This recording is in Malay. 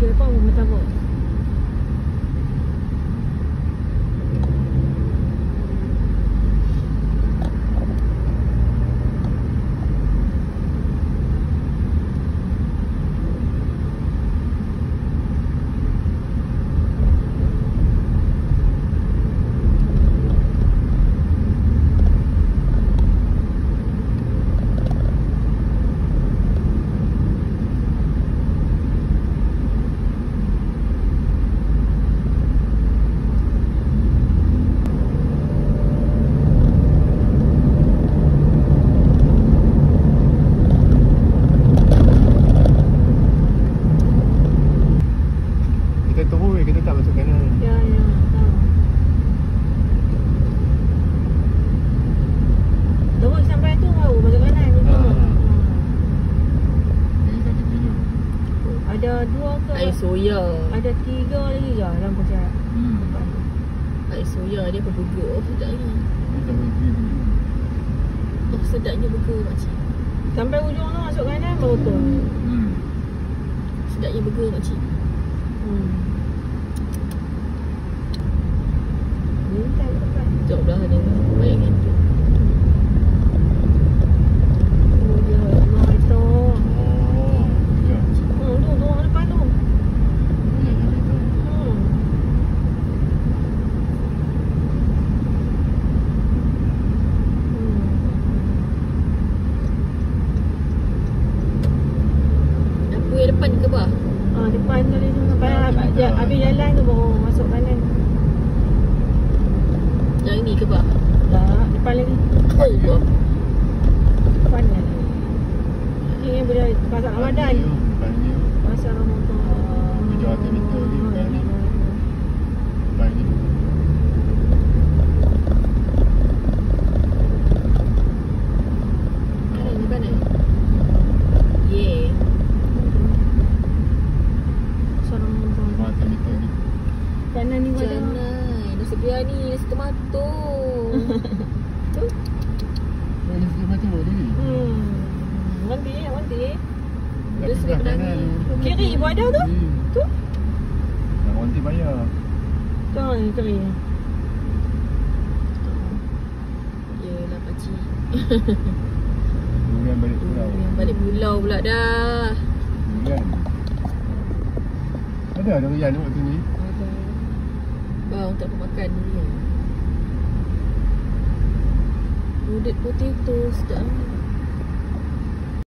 Enjoy apa martabak. Kita tak masuk kanan. Ya, tahu. Terus sampai tu baru masuk kanan ni tu. Ada 2 ke? Air soya. Ada 3 lagi ke lampu cahaya? Depan tu. Air soya dia apa burger. Oh sedapnya. Oh sedapnya burger makcik. Sampai ujung tu masuk kanan baru tu. Sedapnya burger makcik. Jom belah sana. Bayangkan tu. Depan ke bawah? Depan kali tu sampai habis jalan tu baru masuk kanan. Yang ni ke bawah? Tak, depan lagi. Allah. Depan lagi. Ni boleh pasar Ramadan. Pasar Ramadan. Jual meter ni bukan ni. Baik ni. Mana? Yeah. Kanan ni ada Jangan. Nasi biryani, nasi tomato. Tu. Nasi tomato ni. Mandi. Dia sebelah kanan. Kiri ibu ada tu? Tu? Yang nanti bayar. Tu kiri. Yelah pakcik. Durian balik pulau. Balik pulau pula dah. Durian. Ada durian waktu ni. Bang tak pernah makan durian. Loaded potato sedap.